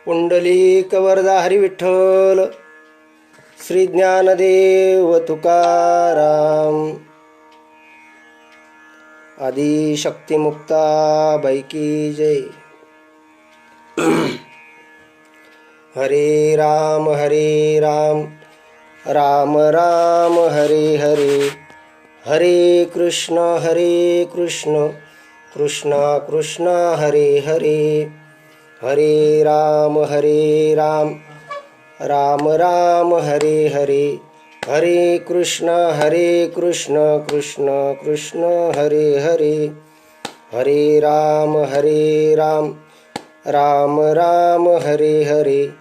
पुंडलिक वरदा हरी विठ्ठल. श्री ज्ञानदेव तुकाराम. आदिशक्ती मुक्ताबाई की जय. हरे राम राम राम हरे हरे, हरे कृष्ण कृष्ण कृष्ण हरे हरे, हरे राम राम राम हरे हरे, हरे कृष्ण कृष्ण कृष्ण हरे हरे, हरे राम राम राम हरे हरे,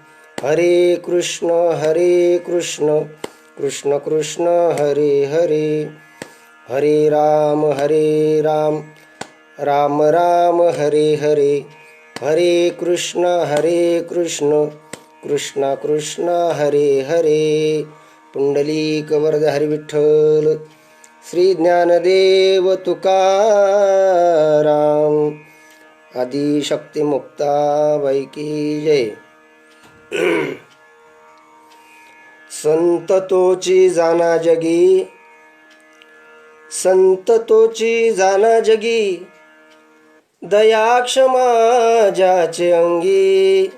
हरे कृष्ण कृष्ण कृष्ण हरे हरे, हरे राम राम राम हरे हरे, हरे कृष्ण कृष्ण कृष्ण हरे हरे. पुंडलिक वरद हरी विठ्ठल. श्री ज्ञानदेव तुकाराम. आदिशक्ती मुक्ताबाई की जय. संत तोची जाना जगी, संत तोची जाना जगी, दया क्षमा ज्याचे अंगी,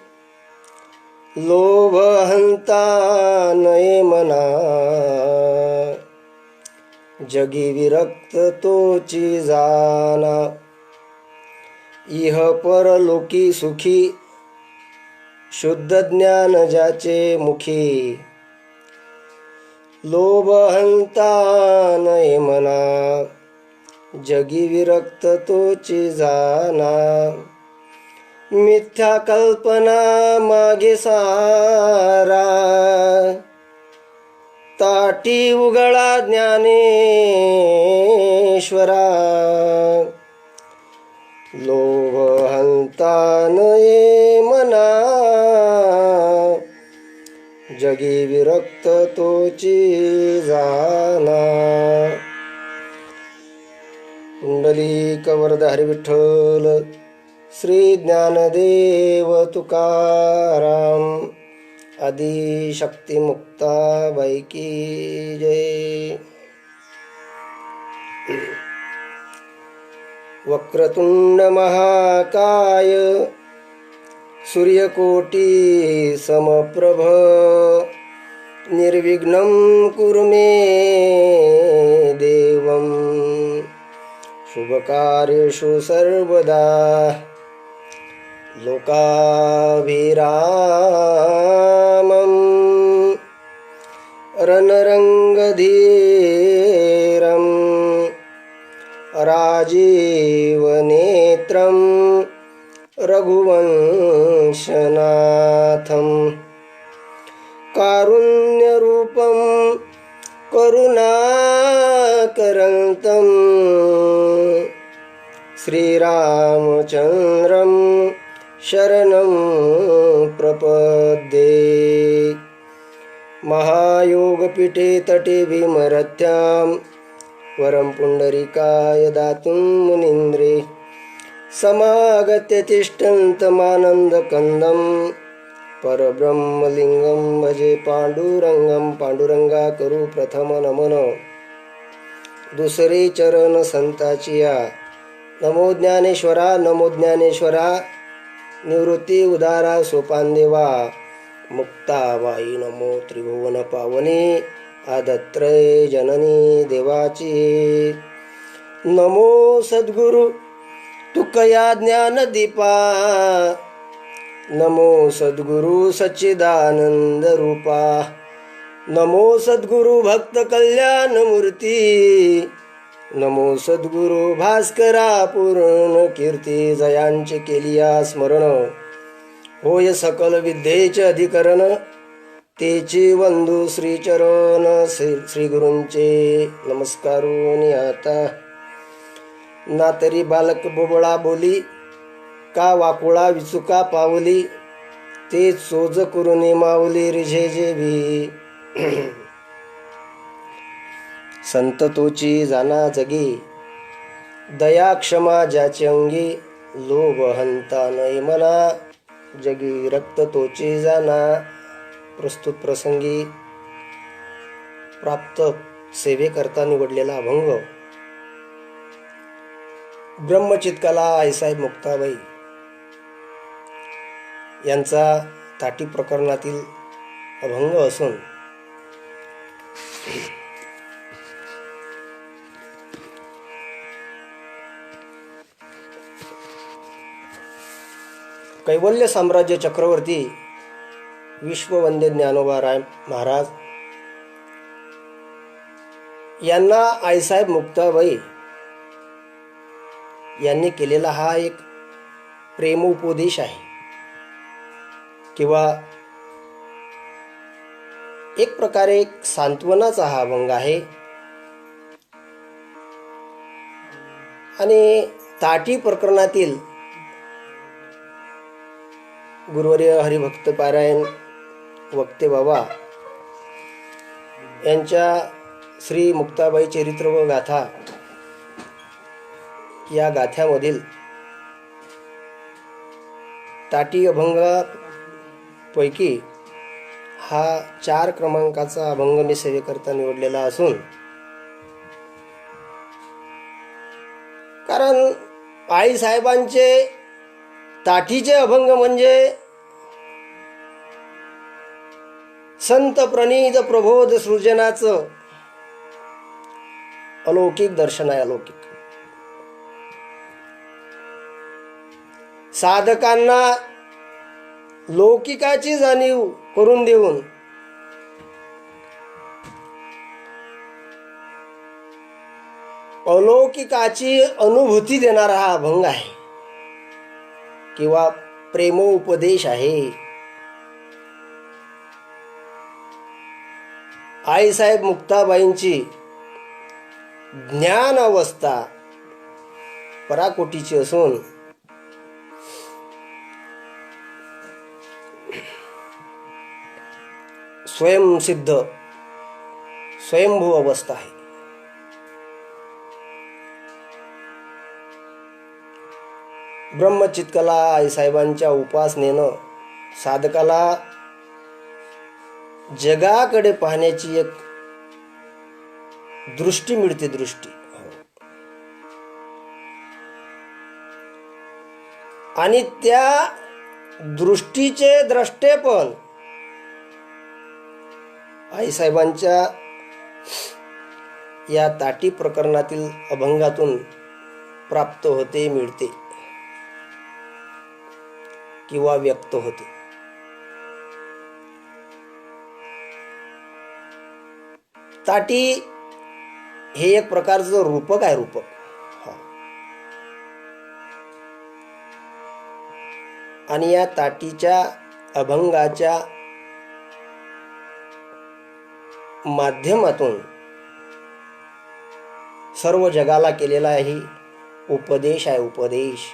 लोभ अहंता नये मना, जगी विरक्त तोची जाना, इह परलोकी सुखी, शुद्ध ज्ञान ज्याचे मुखी, लोभ अहंता नये मना, जगी विरक्त तोची जाना, मिथ्या कल्पना मागे सारा, ताटी उघडा ज्ञानेश्वरा, लोभ अहंता नये मना, जगी विरक्त तोची जाना. पुंडलिक वरद हरी विठ्ठल. श्री ज्ञानदेव तुकाराम. आदिशक्ती मुक्ताबाई की जय. वक्रतुंड महाकाय, सूर्यकोटी समप्रभ, निर्विघ्नं कुरु मे देवं, शुभकार्येषु सर्वदा, लोकाभिरामं रणरङ्गधीरं, राजीवनेत्रं रघुवंशनाथं, कारुण्यरूपं करुणाकरन्तं, श्रीरामचन्द्रं शरणं प्रपद्ये. महायोगपीठे तटे भीमरथ्यां, वरं पुंडरीकाय दातुं मुनीन्द्रे, समागत्य तिष्ठन्तमानन्दकन्दं, परब्रह्मलिङ्गं भजे पांडुरंगं. पांडुरंगा करू प्रथम नमन, दुसरे चरण संताचिया. नमो ज्ञानेश्वरा नमो ज्ञानेश्वरा, निवृत्ती उदारा सोपानदेवा, मुक्ताबाई नमो त्रिभुवन पावनी, आदत्रय जननी देवाची. नमो सद्गुरु तुकया ज्ञानदीपा, नमो सद्गुरु सच्चिदानंद रूपा, नमो सद्गुरु भक्त कल्याण मूर्ती, नमो सद्गुरु भास्करा पूर्ण कीर्ती. जयांचे केलिया स्मरण, होय सकल विद्येचे अधिकरण, तेची वंदू श्रीचरण. श्री गुरूंचे नमस्कारोनी आता. ना तरी बालक बोबळा बोली, का वाकुळा विचुका पावली, ते सोज करुणी माऊली रिझे जे भी. संत तोची जाना जगी, दया क्षमा ज्याचे अंगी, लोभ हंता नये मना, जगी रक्त तोची जाना. प्रस्तुत प्रसंगी प्राप्त सेवेकरता निवडलेला अभंग ब्रह्मचित्कला आईसाहेब मुक्ताबाई यांचा ताटी प्रकरणातील अभंग असून कैवल्य साम्राज्य चक्रवर्ती विश्ववंद्य ज्ञानोबा राय महाराज यांना आईसाहेब मुक्ताबाई यांनी केलेला हा एक प्रेमोपदेश आहे किंवा एक प्रकारे एक सांत्वनाचा हा अभंग आहे. आणि ताटी प्रकरणातील गुरुवर्य हरिभक्त पारायण वक्ते बाबा यांच्या श्री मुक्ताबाई चरित्र व गाथा या गाथ्यामधील ताटी अभंगापैकी हा 4 क्रमांकाचा अभंग मी सेवेकरता निवडलेला असून कारण आईसाहेबांचे ताटीचे अभंग म्हणजे संत प्रणीत प्रबोध सृजनाचं अलौकिक दर्शन आहे. अलौकिक साधकांना लौकिकाची जाणीव करून देऊन अलौकिकाची अनुभूती देणारा हा अभंग आहे किंवा प्रेमोपदेश आहे. आईसाहेब मुक्ताबाईंची ज्ञान अवस्था पराकोटीची असून स्वयंसिद्ध स्वयंभू अवस्था आहे. ब्रह्मचित्कला आईसाहेबांच्या उपासनेनं साधकाला जगाकडे पाहण्याची एक दृष्टी मिळते. दृष्टी आणि त्या दृष्टीचे द्रष्टेपण आईसाहेबांच्या या ताटी प्रकरणातील अभंगातून प्राप्त होते, मिळते किंवा व्यक्त होते. ताटी हे एक प्रकारचं रूपक आहे. रूपक आणि या ताटीच्या अभंगाच्या माध्यमातून सर्व जगाला केलेला ही उपदेश आहे. उपदेश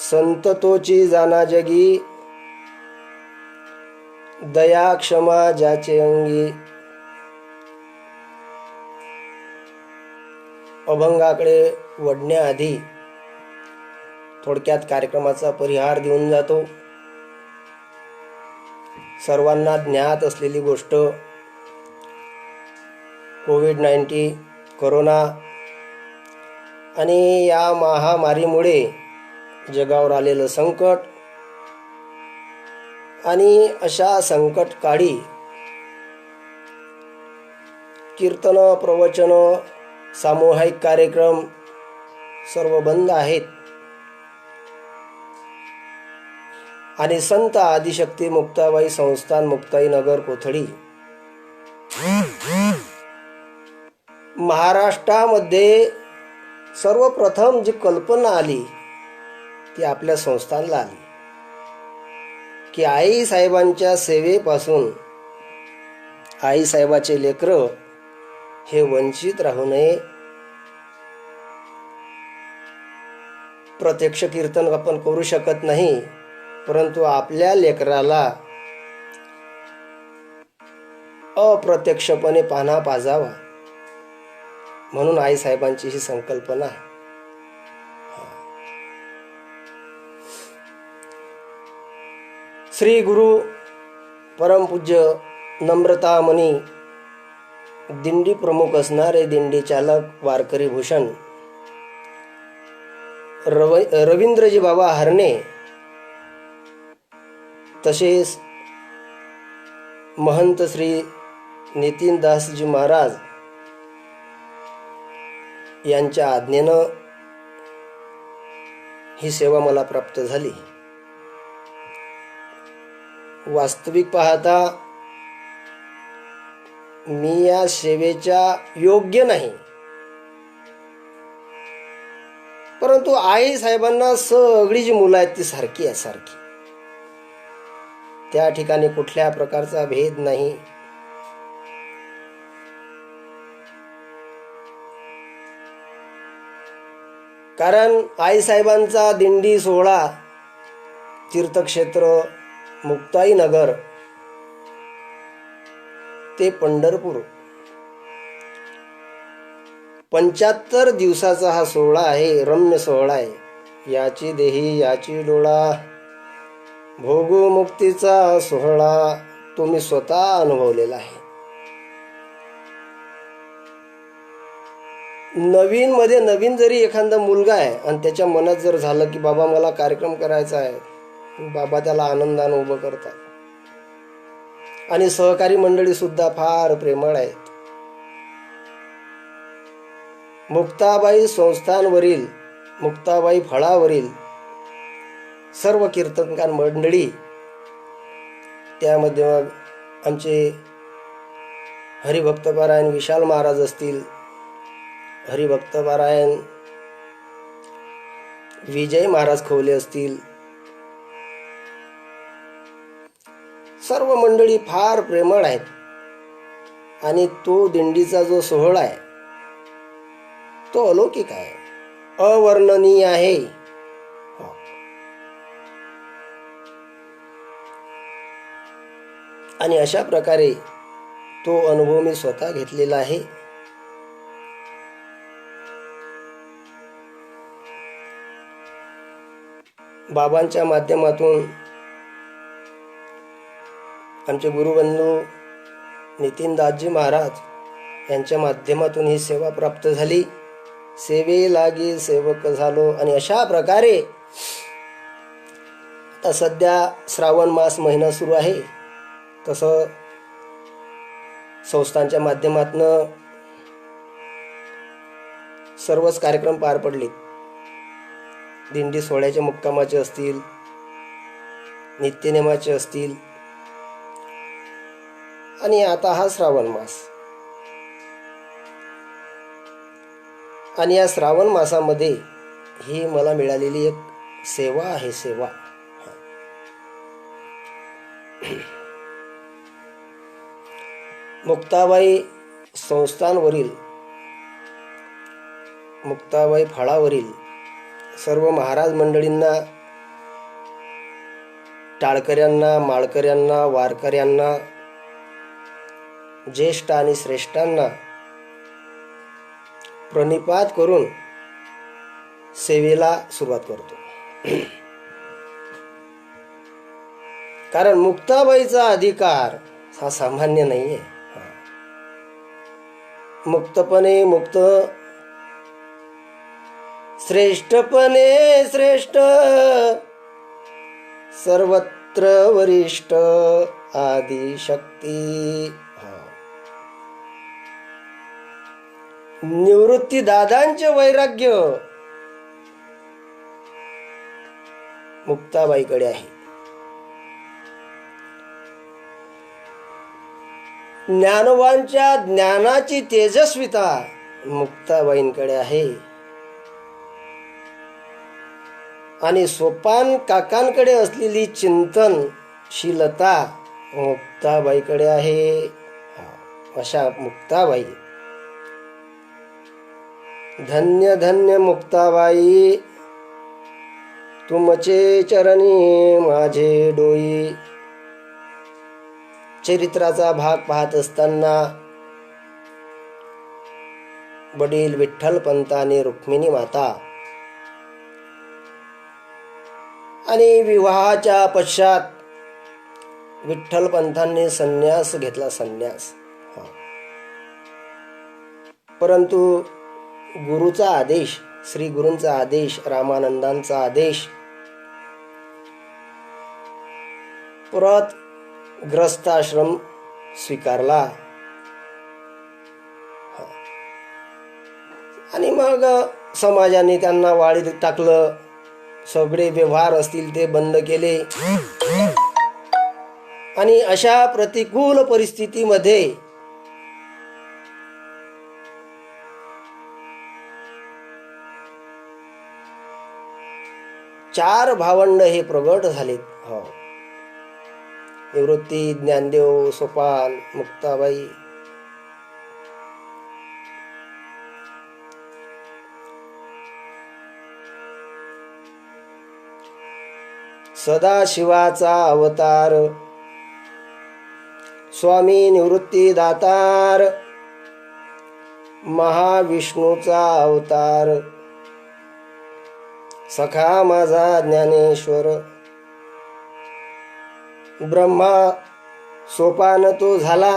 संत तोची जाना जगी दया क्षमा ज्याचे अंगी. अभंगाकडे वडण्याआधी थोडक्यात कार्यक्रमाचा परिहार देऊन जातो. सर्वांना ज्ञात असलेली गोष्ट कोविड-19 कोरोना आणि या महामारीमुळे जगावर आलेलं संकट आणि अशा संकट काळी कीर्तन, प्रवचन, सामूहिक कार्यक्रम सर्व बंद आहेत. आणि संत आदिशक्ती मुक्ताबाई संस्थान मुक्ताई नगर कोथळी महाराष्ट्रामध्ये सर्वप्रथम जी कल्पना आली ती आपल्या संस्थानला आली की आई साहेबांच्या सेवेपासून आई साहेबाचे लेकरं हे वंचित राहू नये. प्रत्यक्ष कीर्तन आपण करू शकत नाही, परंतु आपल्या लेकराला अप्रत्यक्षपणे पाहणा पाजावा म्हणून आई साहेबांची ही संकल्पना आहे. श्री गुरु परमपूज्य नम्रतामणी दिंडी प्रमुख असणारे दिंडी चालक वारकरी भूषण रवींद्रजी बाबा हरणे, तसेच महंत श्री नितीनदासजी महाराज यांच्या आज्ञेनं ही सेवा मला प्राप्त झाली. वास्तविक पाहता मी या सेवेच्या योग्य नाही, परंतु आई साहेबांना सगळी जी मुलं आहेत ती सारखी आहे, सारखी. त्या ठिकाणी कुठल्या प्रकारचा भेद नाही. कारण आई साहेबांचा दिंडी सोहळा तीर्थक्षेत्र मुक्ताई नगर ते पंढरपूर 75 दिवसाचा हा सोहळा आहे. रम्य सोहळा आहे. याची देही याची डोळा, भोगू मुक्तीचा सोहळा तुम्ही स्वतः अनुभवलेला आहे. नवीन जरी एखादा मुलगा आहे आणि त्याच्या मनात जर झालं की बाबा मला कार्यक्रम करायचा आहे, बाबा त्याला आनंदाने उभं करतात. आणि सहकारी मंडळी सुद्धा फार प्रेमळ आहेत. मुक्ताबाई संस्थानवरील, मुक्ताबाई फळावरील सर्व कीर्तनकार मंडळी, त्यामध्ये मग आमचे हरिभक्तपारायण विशाल महाराज असतील, हरिभक्तपारायण विजय महाराज खवले असतील, सर्व मंडळी फार प्रेमळ आहेत. आणि तो दिंडीचा जो सोहळा आहे तो अलौकिक आहे, अवर्णनीय आहे. आणि अशा प्रकारे तो अनुभव मी स्वतः घेतलेला आहे. बाबांच्या माध्यमातून आमचे गुरुबंधू नितीनदासजी महाराज यांच्या माध्यमातून ही सेवा प्राप्त झाली. सेवे लागी सेवक झालो. आणि अशा प्रकारे आता सध्या श्रावण मास महिना सुरू आहे. तसं संस्थांच्या माध्यमातून सर्वच कार्यक्रम पार पडले. दिंडी सोहळ्याचे मुक्कामाचे असतील, नित्यनेमाचे असतील, आणि आता हा श्रावण मास. आणि या श्रावण मासामध्ये ही मला मिळालेली एक सेवा आहे. सेवा मुक्ताबाई संस्थानवरील, मुक्ताबाई फळावरील सर्व महाराज मंडळींना, टाळकऱ्यांना, माळकऱ्यांना, वारकऱ्यांना, ज्येष्ठ आणि श्रेष्ठांना प्रणिपात करून सेवेला सुरुवात करतो. कारण मुक्ताबाईचा अधिकार हा सामान्य नाहीये. मुक्तपणे मुक्त, श्रेष्ठपणे श्रेष्ठ, सर्वत्र वरिष्ठ, आदिशक्ती. निवृत्ती दादांचे वैराग्य मुक्ताबाईकडे आहे. ज्ञानवांच्या ज्ञानाची तेजस्विता मुक्ताबाईंकडे आहे. आणि सोपान काकांकडे असलेली चिंतनशीलता मुक्ताबाईकडे आहे. अशा मुक्ताबाई, धन्य धन्य मुक्ताबाई, तुमचे चरणी माझे डोई. चरित्राचा भाग पाहत असताना वडील विठ्ठलपंत आणि रुक्मिणी माता, आणि विवाहाच्या पश्चात विठ्ठल पंथांनी संन्यास घेतला, संन्यास. परंतु गुरुचा आदेश, श्री गुरूंचा आदेश, रामानंदांचा आदेश, परत ग्रस्ताश्रम स्वीकारला. आणि मग समाजाने त्यांना वाळीत टाकलं. सगळे व्यवहार असतील ते बंद केले. आणि अशा प्रतिकूल परिस्थितीमध्ये चार भावंड हे प्रगट झालेत. निवृत्ती, ज्ञानदेव, सोपान, मुक्ताबाई. सदाशिवाचा अवतार स्वामी निवृत्ती दातार, महाविष्णूचा अवतार सखा माझा ज्ञानेश्वर. ब्रह्मा सोपान तो झाला,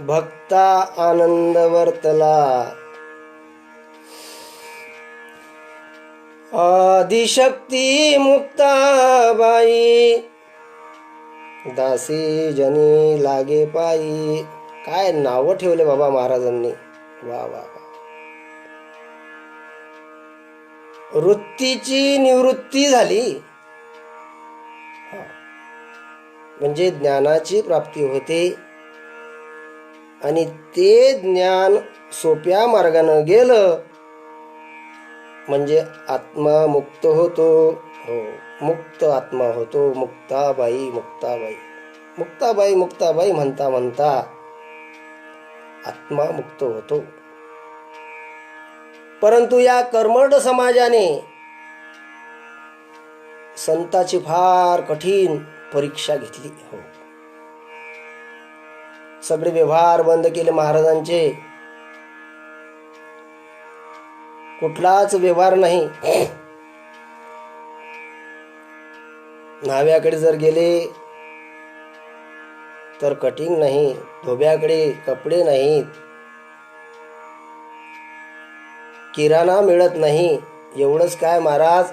भक्ता आनंद वर्तला. आदिशक्ती मुक्ताबाई, दासी जनी लागे पायी. काय नाव ठेवले बाबा महाराजांनी. वा वा. वृत्तीची निवृत्ती झाली, म्हणजे ज्ञानाची प्राप्ती होते. आणि ते ज्ञान सोप्या मार्गानं गेलं म्हणजे आत्मा मुक्त होतो. मुक्त आत्मा होतो. मुक्ताबाई, मुक्ताबाई, मुक्ताबाई, मुक्ताबाई म्हणता म्हणता आत्मा मुक्त होतो. परंतु या कर्मठ समाजाने संताची फार कठीण परीक्षा घेतली. सगळे व्यवहार बंद केले महाराजांचे. कुठलाच व्यवहार नाही. न्हाव्याकडे जर गेले तर कटिंग नाही, धोब्याकडे कपडे नाहीत, किराणा मिळत नाही. एवढंच काय महाराज,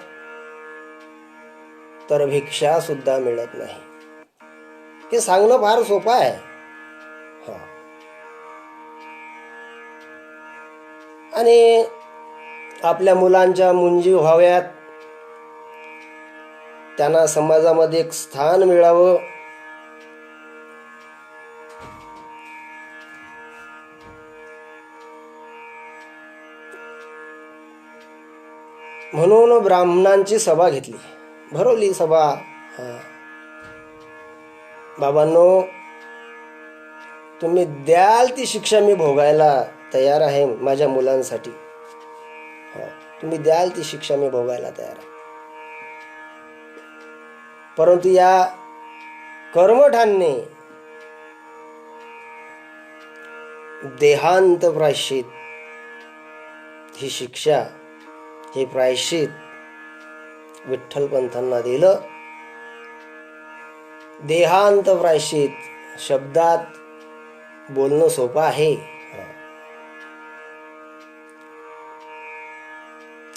तर भिक्षा सुद्धा मिळत नाही. हे सांगणं फार सोपं आहे. आणि आपल्या मुलांच्या मुंजी व्हाव्यात, त्यांना समाजामध्ये एक स्थान मिळावं, म्हणून ब्राह्मणांची सभा घेतली, भरवली सभा. बाबांनो, तुम्ही द्याल ती शिक्षा मी भोगायला तयार आहे माझ्या मुलांसाठी. तुम्ही द्याल ती शिक्षा मी भोगायला तयार आहे. परंतु या कर्मठांनी देहांत प्रायश्चित, ही शिक्षा, हे प्रायश्चित विठ्ठल पंथांना दिलं. देहांत प्रायश्चित शब्दात बोलणं सोपं आहे.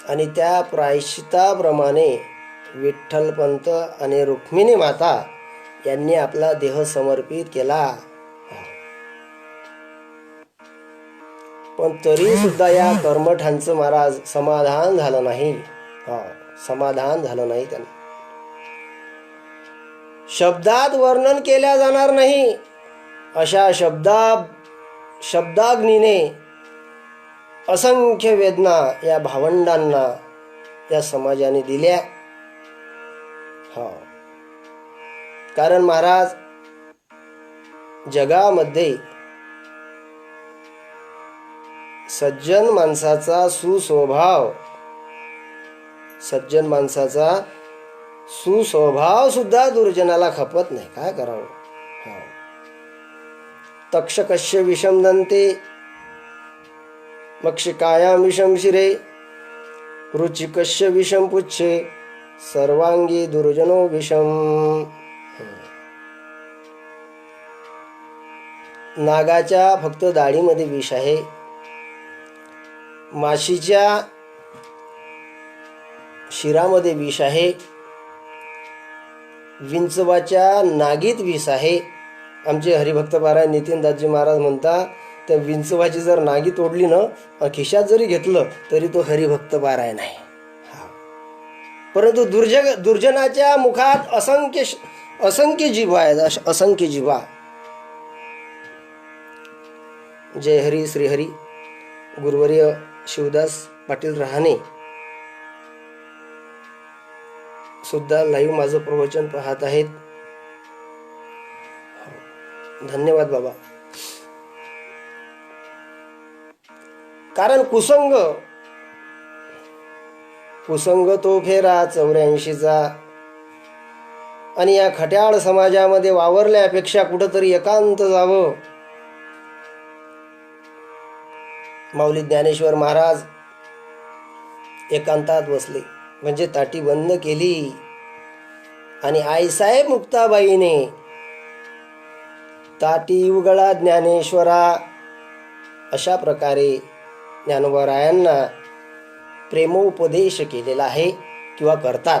आणि त्या प्रायश्चिताप्रमाणे विठ्ठल पंत आणि रुक्मिणी माता यांनी आपला देह समर्पित केला. पण तरी सुद्धा या कर्मठांचं महाराज समाधान झालं नाही. समाधान झालं नाही त्यांना. शब्दात वर्णन केल्या जाणार नाही अशा शब्दाग्नीने असंख्य वेदना या भावंडांना, या समाजाने दिल्या. कारण महाराज, जगामध्ये सज्जन माणसाचा सुस्वभाव, सज्जन माणसाचा सुस्वभाव सुद्धा दुर्जनाला खपत नाही. काय करावं. तक्षकस्य विषम दंते, मक्षिकायां विषम शिरे, रुचिकस्य विषम पुच्छे, सर्वांगी दुर्जनो विषम. नागाच्या फक्त दाढीमध्ये विष आहे, माशीच्या शिरामध्ये विष आहे, विंचवाच्या नागीत विष आहे. आमचे हरिभक्त पारायण नितीनदासजी महाराज म्हणतात, त्या विंचवाची जर नागी तोडली ना, खिशात जरी घेतलं तरी तो हरिभक्त पारायण आहे. परंतु दुर्जनाच्या मुखात असंख्य जिव्हा आहेत, असंख्य जिव्हा. जय हरी श्रीहरी. गुरुवर्य शिवदास पाटील रहाणे सुद्धा लाईव्ह माझं प्रवचन पाहत आहेत. धन्यवाद बाबा. कारण कुसंग तो फेरा 84चा, आणि या खट्याळ समाजामध्ये वावरल्यापेक्षा कुठंतरी एकांत जावं. माऊली ज्ञानेश्वर महाराज एकांतात बसले, म्हणजे ताटी बंद केली, आणि आईसाहेब मुक्ताबाईने ताटी उघडा ज्ञानेश्वरा अशा प्रकारे ज्ञानोबारायांना प्रेमोपदेश केलेला आहे किंवा करतात.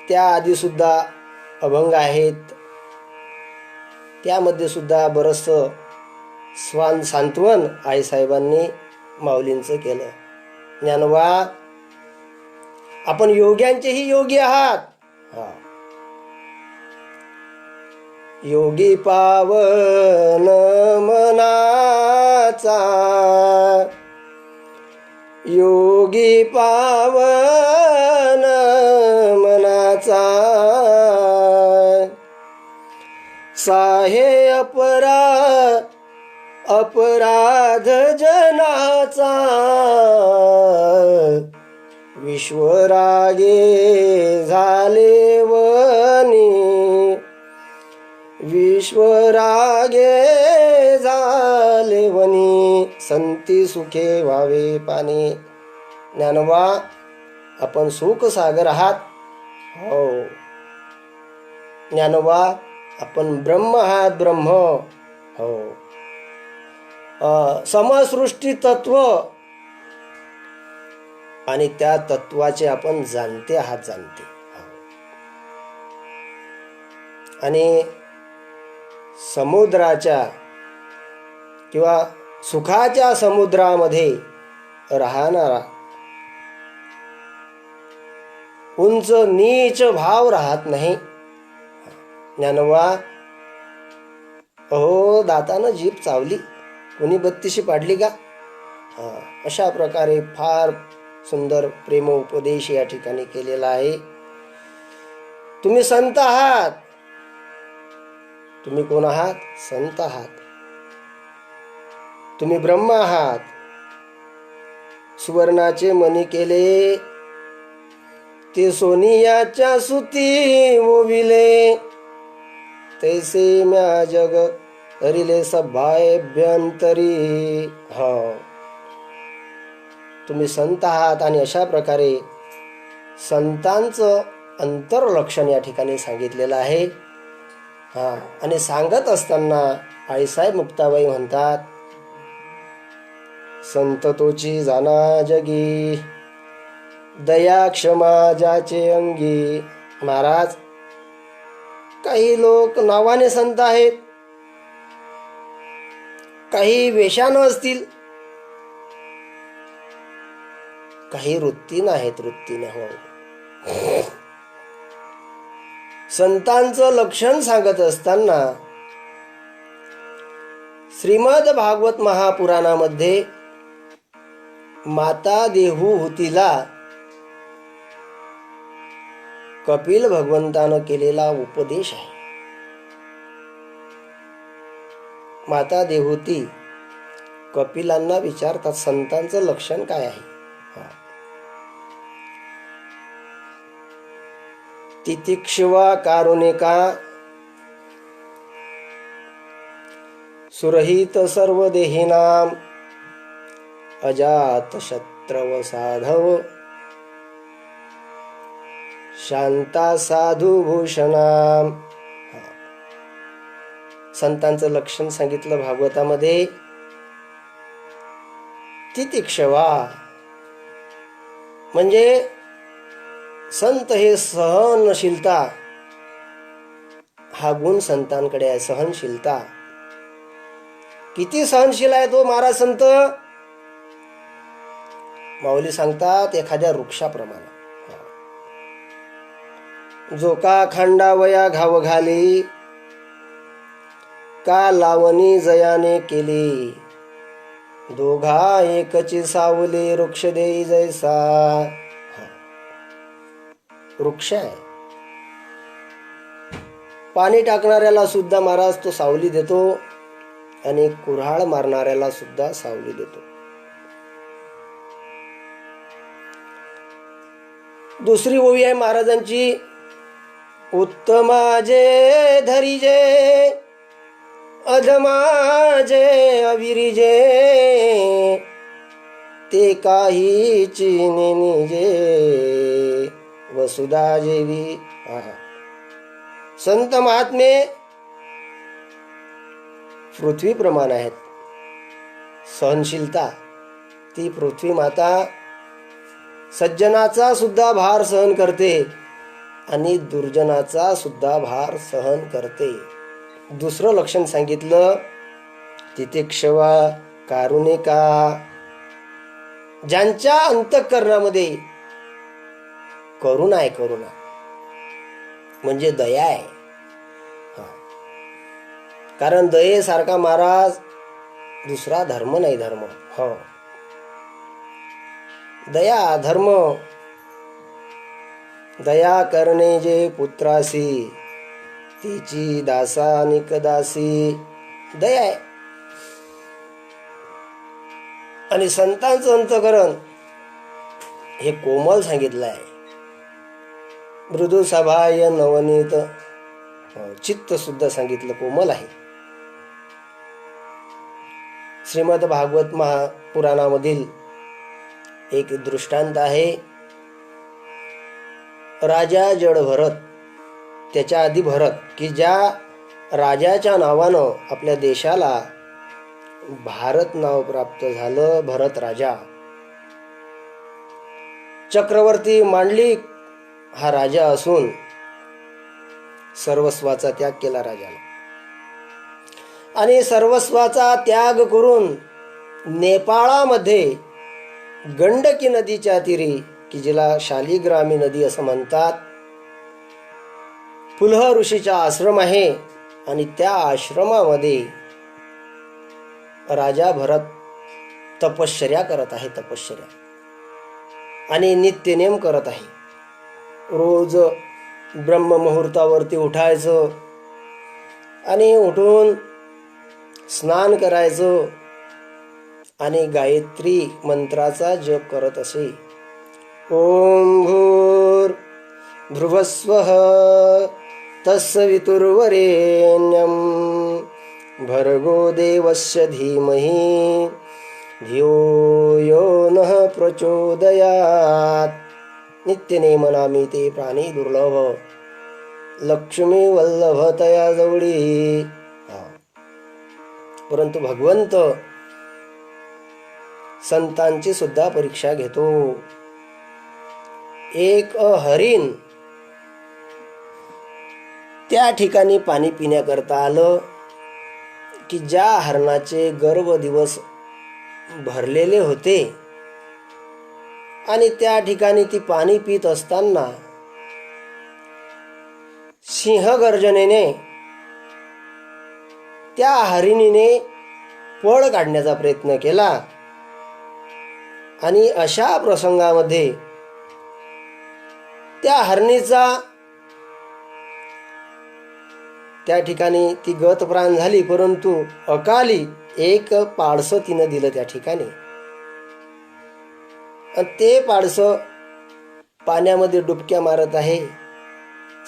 त्या आधी सुद्धा अभंग आहेत, त्यामध्ये सुद्धा बरंचसं सांत्वन आईसाहेबांनी माऊलींचं केलं. ज्ञानोबा, आपण योग्यांचेही योगी आहात. योगी पावन मनाचा, योगी पावन मनाचा, साहे अपराध जनाचा, विश्वरागे झाले वनी, विश्वरागे झाले वनी, संती सुखे व्हावे पाणी. ज्ञानोबा, आपण सुख सागर आहात. हो ज्ञानोबा, आपण ब्रह्म आहात. ब्रह्म. हो. समसृष्टी तत्व, आणि त्या तत्वाचे आपण जाणते आहात. जाणते. आणि समुद्राच्या किंवा सुखाच्या समुद्रामध्ये राहणारा उंच नीच भाव राहत नाही. ज्ञानोबा, अहो दातानं जीभ चावली, कोणी बत्तीशी पाडली का? अशा प्रकारे फार सुंदर प्रेमोपदेश या ठिकाणी केलेला आहे. तुम्ही संत आहात. तुम्ही कोण आहात? संत आहात. तुम्ही ब्रह्म आहात. सुवर्णाचे मणी केले ते सोनियाच्या सुती ओविले, तैसे म्या जग हरिले सभाभ्यंतरी. हो, तुम्ही संत आहात. आणि अशा प्रकारे संतांचं अंतर्लक्षण या ठिकाणी सांगितलेलं आहे. आणि सांगत असताना आईसाहेब मुक्ताबाई म्हणतात, संत तोची जाना जगी, दया क्षमा ज्याचे अंगी. महाराज, काही लोक नावाने संत आहेत, काही वेशानं असतील, काही वृत्तीनं आहेत. वृत्तीने. हो. संतांचं लक्षण सांगत असताना श्रीमद भागवत महापुराणामध्ये माता देवहूतीला कपिल भगवंतानं केलेला उपदेश आहे. माता देवहूती कपिलांना विचारतात, संतांचं लक्षण काय आहे? तितिक्षवा कारुणिका, सुरहित सर्व देहिनाम, अजात शत्रव साधव, शांता साधू भूषणाम. संतांचं लक्षण सांगितलं भागवतामध्ये, तितिक्षवा. म्हणजे संत हे सहनशीलता हा गुण संतांकडे आहे. सहनशीलता. किती सहनशील आहे तो महाराज संत. माऊली सांगतात एखाद्या वृक्षाप्रमाणे. जो का खांडावया घाव घाली, का लावणी जयाने केली, दोघा एकची सावली वृक्ष देई जैसा. वृक्ष आहे. पाणी टाकणाऱ्याला सुद्धा महाराज तो सावली देतो आणि कुऱ्हाड मारणाऱ्याला सुद्धा सावली देतो. दुसरी ओवी आहे महाराजांची, उत्तमाजे धरिजे अधमाजे अविरिजे, ते काही चिनिजे वसुधा जेवी. संत महात्मे पृथ्वी प्रमाण आहेत. सहनशीलता ती पृथ्वी माता सज्जनाचा सुद्धा भार सहन करते आणि दुर्जनाचा सुद्धा भार सहन करते. दुसरं लक्षण सांगितलं, तितिक्षवा कारुणिका. ज्यांच्या अंतःकरणामध्ये करुणा आहे, करुणा म्हणजे दया आहे. कारण दयेसारखा महाराज दुसरा धर्म नाही. धर्म हो दया धर्म. दया करणे जे पुत्रासी, तिची दासा निकदासी. दया आहे. आणि संतांचं अंतकरण हे कोमल सांगितलं आहे. मृदू सभाय नवनीत. चित्त सुद्धा सांगितलं कोमल आहे. श्रीमद भागवत महापुराणामधील एक दृष्टांत आहे. राजा जड भरत, त्याच्या आधी भरत, की ज्या राजाच्या नावानं आपल्या देशाला भारत नाव प्राप्त झालं. भरत राजा. चक्रवर्ती मांडलिक हा राजा असून सर्वस्वाचा त्याग केला राजाला. आणि सर्वस्वाचा त्याग करून नेपाळामध्ये गंडकी नदीच्या तीरी, की जिला शालिग्रामी नदी असं म्हणतात, पुलह ऋषीचा आश्रम आहे. आणि त्या आश्रमामध्ये राजा भरत तपश्चर्या करत आहे. तपश्चर्या आणि नित्यनेम करत आहे. रोज ब्रह्ममुहूर्तावरती उठायचं आणि उठून स्नान करायचं आणि गायत्री मंत्राचा जप करत असे. ओम भूर भ्रुवस्वः तत्सवितुर्वरेण्यं भर्गो देवस्य धीमहि धियो यो नः प्रचोदयात्. नित्यनेमनामी ते प्राणी दुर्लभ, लक्ष्मी वल्लभ तया जवळी. परंतु भगवंत संतांची सुद्धा परीक्षा घेतो. एक हरिण त्या ठिकाणी पाणी पिण्याकरता आलं, की ज्या हरणाचे गर्भ दिवस भरलेले होते आणि त्या ठिकाणी ती पाणी पित असताना सिंहगर्जनेने त्या हरिणीने पळ काढण्याचा प्रयत्न केला. आणि अशा प्रसंगामध्ये त्या हरणीचा त्या ठिकाणी ती गत प्राण झाली. परंतु अकाली एक पाडसं तिनं दिलं त्या ठिकाणी. आणि ते पाडसं पाण्यामध्ये डुबक्या मारत आहे.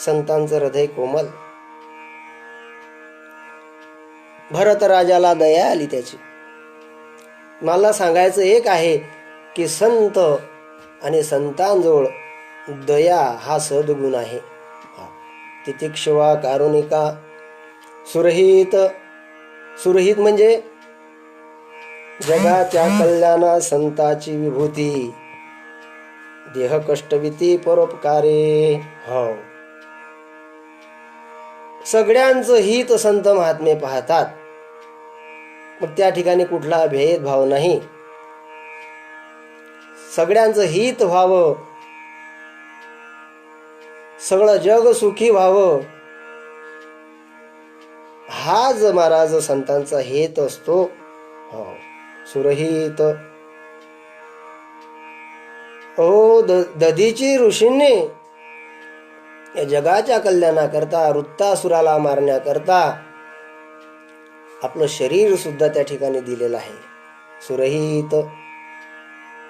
संतांचं हृदय कोमल. भरत राजाला दया आली त्याची. मला सांगायचं एक आहे की संत आणि संतांजवळ दया हा सद्गुण आहे. तितिक्षवा कारुणिका. सुरहित, सुरहित म्हणजे जगाच्या कल्याणा संताची विभूती, देह कष्टविती परोपकारे. हो, सगळ्यांचं हित संत महात्मे पाहतात. मग त्या ठिकाणी कुठला भेदभाव नाही. सगळ्यांचं हित व्हावं, सगळं जग सुखी व्हावं, हाच महाराज संतांचा हेत असतो. हो, सुरहित. ओ दधीची ऋषींनी या जगाच्या कल्याणाकरता, वृत्तासुराला मारण्याकरता आपलं शरीर सुद्धा त्या ठिकाणी दिलेलं आहे. सुरहित.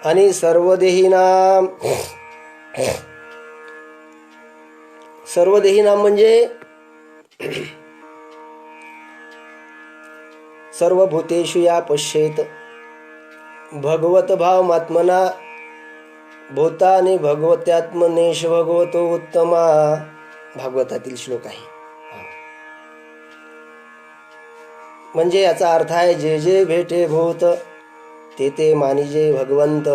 आणि सर्वदेहीनाम, सर्वदेहीनाम म्हणजे सर्वभूतेषु या पश्येत भगवत भावमात्मना भूतानि भगवत्यात्मनेश भगवतो उत्तमा. भागवतातील श्लोक आहे. म्हणजे याचा अर्थ आहे, जे जे भेटे भूत ते ते मानिजे भगवंत,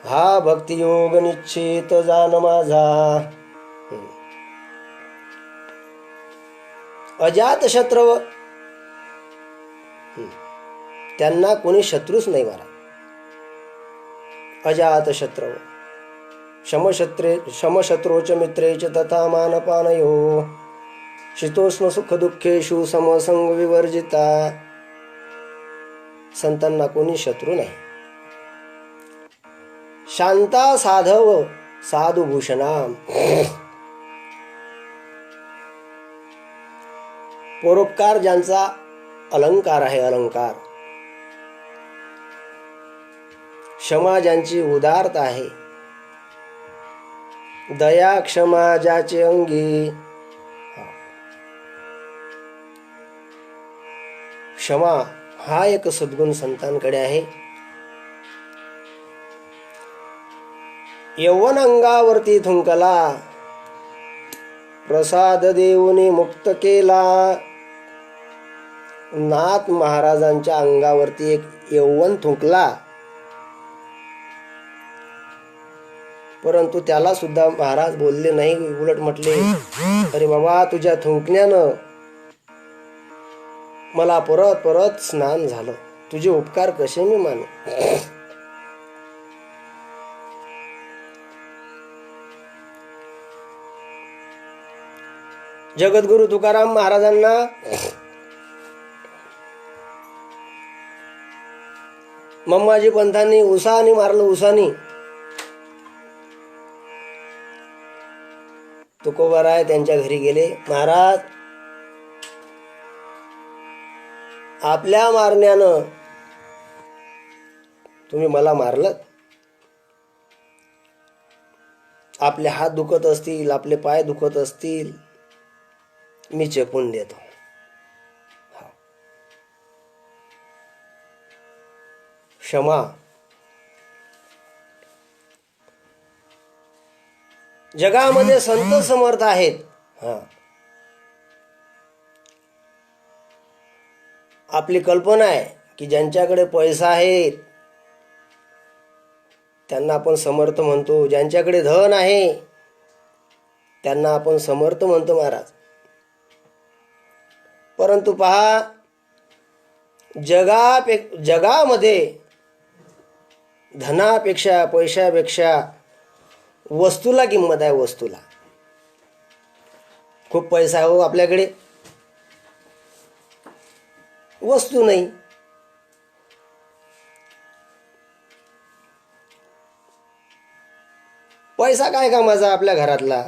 हा भक्तियोग निश्चित जान माझा. अजातशत्रू, त्यांना कोणी शत्रूच नाही मारा. अजातशत्रू शमशत्रोच मित्रेच तथा मानपानयो शीतोष्ण सुख दुःखेषु समसंग विवर्जिता. संतांना कोणी शत्रू नाही. शांता साधव साधुभूषणाम, परोपकार ज्यांचा अलंकार आहे, अलंकार. क्षमा ज्यांची उदारता आहे, दया क्षमा ज्याचे अंगी. क्षमा हा एक सद्गुण संतांकडे आहे. यौवन अंगावरती थुंकला, प्रसाद देऊनी मुक्त केला. नाथ महाराजांच्या अंगावरती एक यौवन थुंकला, परंतु त्याला सुद्धा महाराज बोलले नाही. उलट म्हटले, अरे बाबा, तुझ्या थुंकण्यानं मला परत परत स्नान झालं, तुझे उपकार कसे मी मानू. जगद्गुरु तुकाराम महाराजांना मम्माजी पंथांनी उसानी मारलं, उसानी. तुकोबाराय त्यांच्या घरी गेले. महाराज, आपल्या मारण्यानं तुम्ही मला मारलं. आपले हात दुखत असतील, आपले पाय दुखत असतील, मी चेपून देतो. क्षमा. जगामध्ये संत समर्थ आहेत. आपली कल्पना आहे की ज्यांच्याकडे पैसा आहे त्यांना आपण समर्थ म्हणतो, ज्यांच्याकडे धन आहे त्यांना आपण समर्थ म्हणतो महाराज. परंतु पहा, जगामध्ये धनापेक्षा, पैशापेक्षा वस्तूला किंमत आहे. वस्तूला खूप पैसा आहे हो आपल्याकडे, वस्तू नाही. पैसा काय कामाचा आपल्या घरातला.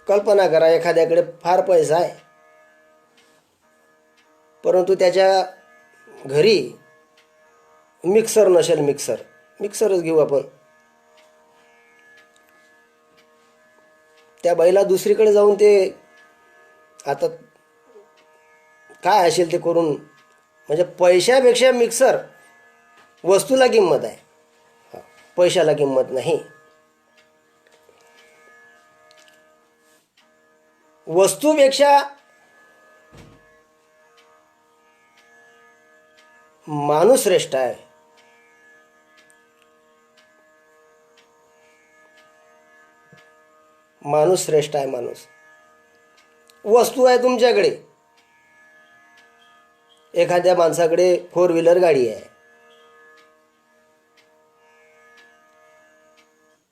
कल्पना करा, एखाद्याकडे फार पैसा आहे, परंतु त्याच्या घरी मिक्सर नसेल. मिक्सरच घेऊ आपण. त्या बाईला दुसरीकडे जाऊन ते आता काय असेल ते करून, म्हणजे पैशापेक्षा मिक्सर, वस्तूला किंमत आहे, पैशाला किंमत नाही. वस्तूपेक्षा माणूस श्रेष्ठ आहे. माणूस श्रेष्ठ आहे. माणूस. वस्तू आहे तुमच्याकडे. एखाद्या माणसाकडे 4 व्हीलर गाडी आहे.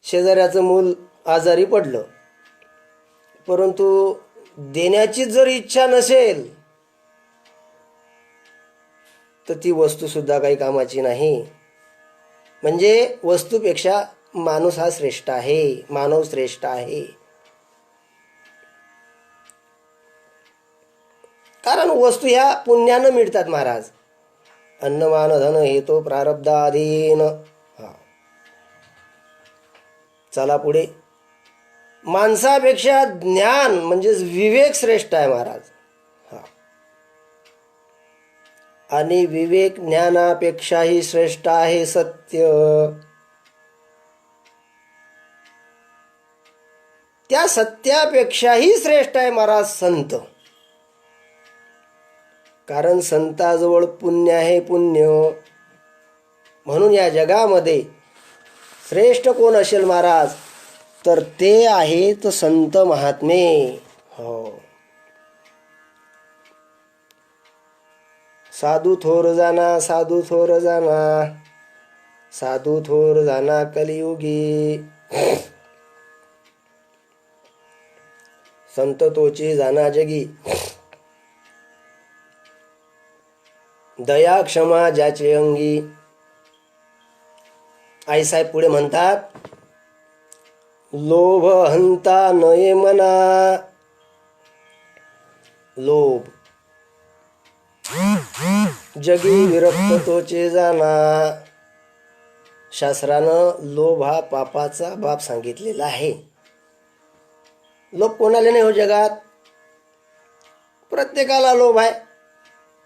शेजाऱ्याचं मूल आजारी पडलं, परंतु देण्याची जर इच्छा नसेल तर ती वस्तू सुद्धा काही कामाची नाही. म्हणजे वस्तूपेक्षा माणूस हा श्रेष्ठ आहे. मानव श्रेष्ठ आहे. कारण वस्तू ह्या पुण्यानं मिळतात महाराज. अन्नमान धन हेतो प्रारब्धाधीन. चला पुढे. माणसापेक्षा ज्ञान म्हणजेच विवेक श्रेष्ठ आहे महाराज. आणि विवेक ज्ञानापेक्षाही श्रेष्ठ आहे सत्य. त्या सत्यापेक्षाही श्रेष्ठ आहे महाराज संत. कारण संताजवळ पुण्य आहे. पुण्य. म्हणून या जगामध्ये श्रेष्ठ कोण असेल महाराज तर ते आहेत संत महात्मे. हो. साधू थोर जाना, साधू थोर जाना, साधू थोर जाना कलियुगी. संत तोची जाना जगी. दया क्षमा ज्याचे अंगी. आईसाहेब पुढे म्हणतात, लोभ हंता नये मना. लोभ जगी विरक्त तोचे जाना. शास्त्रानं लोभ हा पापाचा बाप सांगितलेला आहे. लोभ कोणाला नाही हो जगात. प्रत्येकाला लोभ आहे.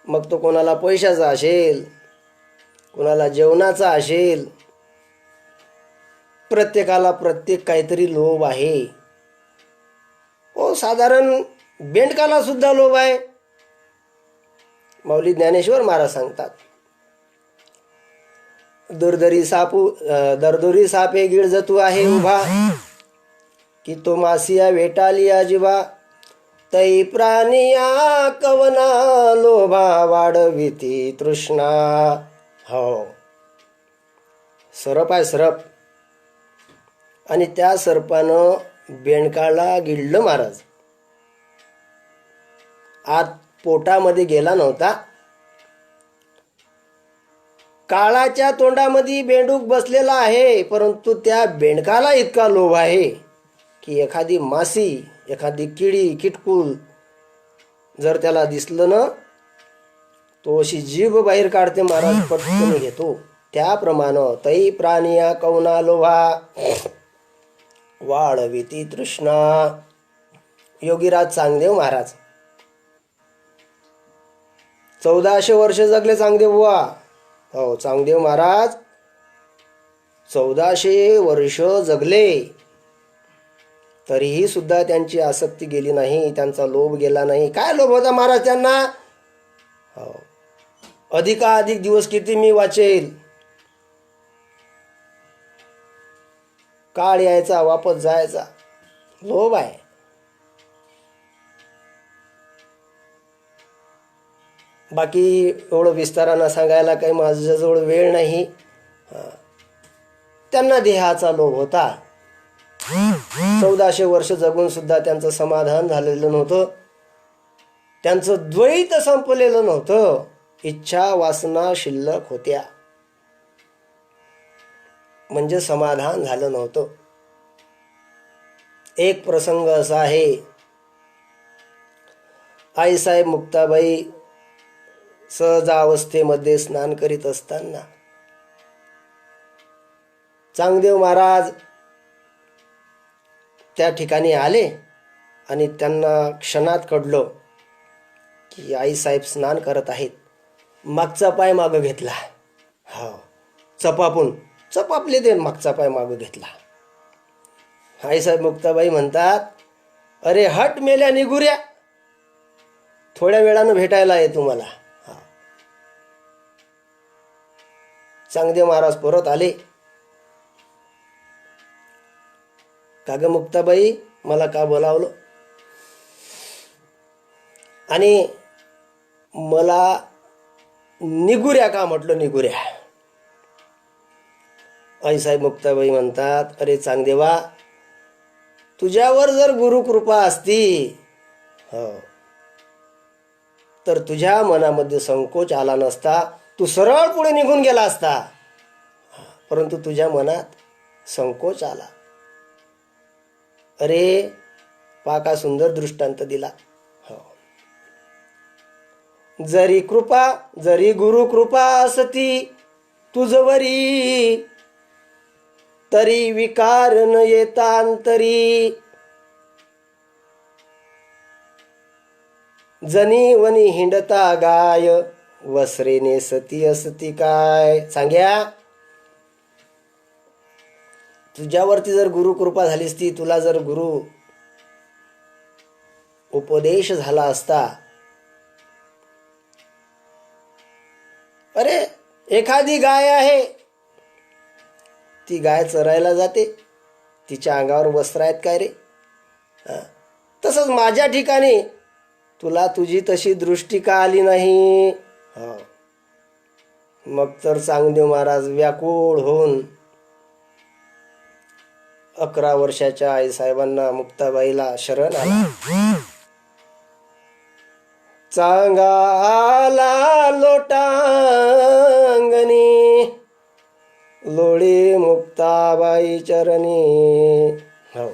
मग तो कोणाला पैशाचा असेल, कोणाला जेवणाचा असेल. प्रत्येकाला प्रत्येक काहीतरी लोभ आहे. हो, साधारण बेंडकाला सुद्धा लोभ आहे. माऊली ज्ञानेश्वर महाराज सांगतात, दरदोरी सापे गिळजतू आहे उभा. की तो मासिया वेटालिया जिवा. तै प्राणिया कवना लोभा वाढविती तृष्णा. हो, सरप आहे सरप. आणि त्या सर्पानं बेंडकाला गिळलं महाराज. आत पोटामध्ये गेला नव्हता. काळाच्या तोंडामध्ये बेंडूक बसलेला आहे, परंतु त्या बेंडकाला इतका लोभ आहे की एखादी मासी, एखादी किडी, किटकूल जर त्याला दिसलं ना, तो अशी जीभ बाहेर काढते महाराज, पटकन घेतो. त्याप्रमाणे तै प्राणिया कवना लोभा वाढविती तृष्णा. योगीराज चांगदेव महाराज 1400 वर्ष जगले चांगदेव बुवा. हो, चांगदेव महाराज 1400 वर्ष जगले, तरीही सुद्धा त्यांची आसक्ती गेली नाही, त्यांचा लोभ गेला नाही. काय लोभ होता महाराज त्यांना? हो, अधिकाधिक दिवस किती मी वाचेल. काळ यायचा, वापस जायचा. लोभ आहे. बाकी एवढं विस्तारानं सांगायला काही माझ्याजवळ वेळ नाही. त्यांना देहाचा लोभ होता. 1400 वर्ष जगून सुद्धा त्यांचं समाधान झालेलं नव्हतं. त्यांचं द्वैत संपलेलं नव्हतं. इच्छा वासना शिल्लक होत्या, म्हणजे समाधान झालं नव्हतं. एक प्रसंग असा आहे, आईसाहेब मुक्ताबाई सहजावस्थेमध्ये स्नान करीत असताना चांगदेव महाराज त्या ठिकाणी आले आणि त्यांना क्षणात कळलं की आईसाहेब स्नान करत आहेत. मागचा पाय मागं घेतला. हो, चपापले ते मागचा पाय मागं घेतला. आईसाहेब मुक्ताबाई म्हणतात, अरे हट मेल्या निगुऱ्या, थोड्या वेळानं भेटायला आहे तुम्हाला. चांगदेव महाराज परत आले. का ग मुक्ताबाई, मला का बोलावलं आणि मला निगुऱ्या का म्हटलं? निगुऱ्या. आईसाहेब मुक्ताबाई म्हणतात, अरे चांगदेवा, तुझ्यावर जर गुरुकृपा असती हो तर तुझ्या मनामध्ये संकोच आला नसता, तू सरळ पुढे निघून गेला असता. परंतु तुझ्या मनात संकोच आला. अरे पा का सुंदर दृष्टांत दिला. हो, जरी गुरु कृपा असती तुझवरी, तरी विकार न येता अंतरी. जनी वनी हिंडता गाय, वसरेने सती असती काय. सांग्या, तुझ्यावरती जर गुरु कृपा झाली असती, तुला जर गुरु उपदेश झाला असता. अरे एखादी गाय आहे, ती गाय चरायला जाते, तिच्या अंगावर वस्त्र आहेत काय रे? तसंच माझ्या ठिकाणी तुला तुझी तशी दृष्टी का आली नाही? मग तर चांगदेव महाराज व्याकुळ होऊन 11 वर्षाच्या आईसाहेबांना, मुक्ताबाईला शरण आला. चांगाला लोटांगणी, लोळी मुक्ताबाई चरणी. हो,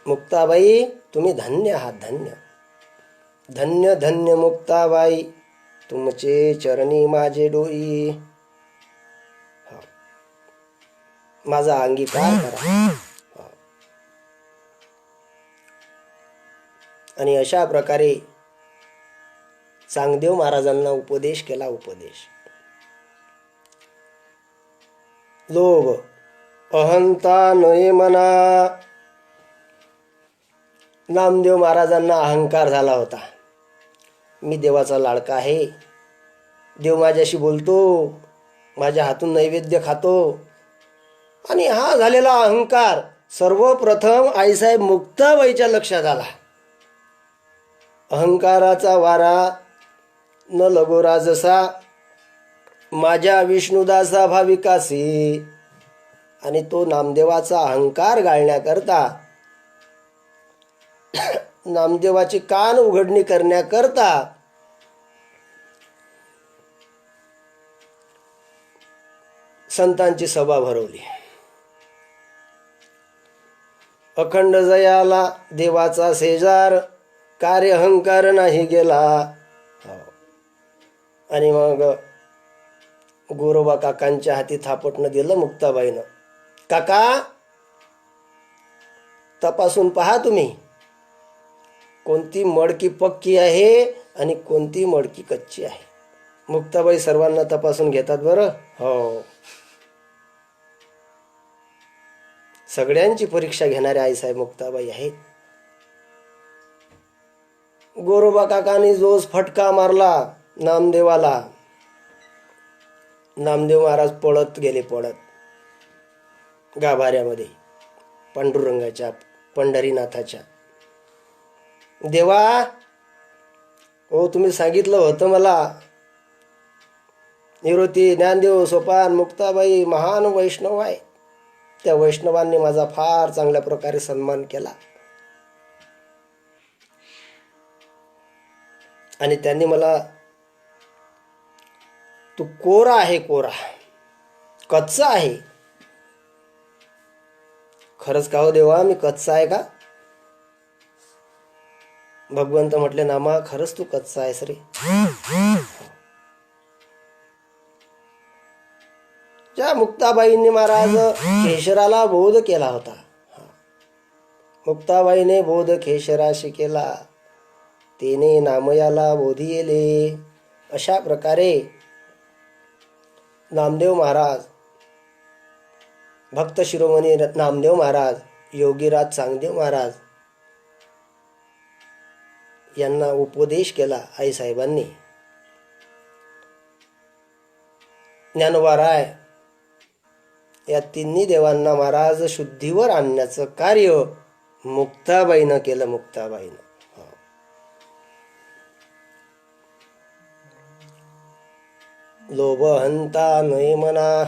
मुक्ताबाई तुम्ही धन्य आहात. धन्य धन्य धन्य मुक्ताबाई, तुमचे चरणी माझे डोई. माझा अंगीकार करा. आणि अशा प्रकारे चांगदेव महाराजांना उपदेश केला. उपदेश. लोभ अहंता नये मना. नामदेव महाराजांना अहंकार झाला होता. मी देवाचा लाडका आहे, देव माझ्याशी बोलतो, माझ्या हातून नैवेद्य खातो. आणि हा झालेला अहंकार सर्वप्रथम आईसाहेब मुक्ताबाईच्या लक्षात आला. अहंकाराचा वारा न लगोरा जसा, माझ्या विष्णुदासा भाविकासी. आणि तो नामदेवाचा अहंकार गाळण्याकरता, नामदेवाची कान उघडणी करण्याकरता संतांची सभा भरवली. अखंड जयाला देवाचा शेजार, कार्य अहंकार नाही गेला. आणि मग गोरोबा काकांच्या हाती थापटणं दिलं मुक्ताबाईनं. काका, तपासून पहा तुम्ही, कोणती मडकी पक्की आहे आणि कोणती मडकी कच्ची आहे. मुक्ताबाई सर्वांना तपासून घेतात बरं. हो, सगळ्यांची परीक्षा घेणाऱ्या आईसाहेब मुक्ताबाई आहेत. गोरोबा काकांनी जोस फटका मारला नामदेवाला. नामदेव महाराज पळत गेले, पळत गाभाऱ्यामध्ये पांडुरंगाच्या, पंढरीनाथाच्या. देवा, हो तुम्ही सांगितलं होतं मला, निवृत्ती ज्ञानदेव सोपान मुक्ताबाई महान वैष्णव आहे. त्या वैष्णवांनी माझा फार चांगल्या प्रकारे सन्मान केला. आणि त्यांनी मला, तू कोरा आहे, कोरा, कच्चा आहे. खरंच का हो देवा, मी कच्चा आहे का? भगवंत म्हटले, नामा खरंच तू कच्चा आहेस रे. ज्या मुक्ताबाईंनी महाराज केशराला बोध केला होता, मुक्ताबाईने बोध केशराशी केला, तेने नामयाला बोधी येले. अशा प्रकारे नामदेव महाराज, भक्त शिरोमणी नामदेव महाराज, योगीराज चांगदेव महाराज यांना उपदेश केला आईसाहेबांनी. ज्ञानोबाराय या तिन्ही देवांना महाराज शुद्धीवर आणण्याचं कार्य मुक्ताबाईनं केलं. मुक्ताबाईनं लोभ हंता नये मना,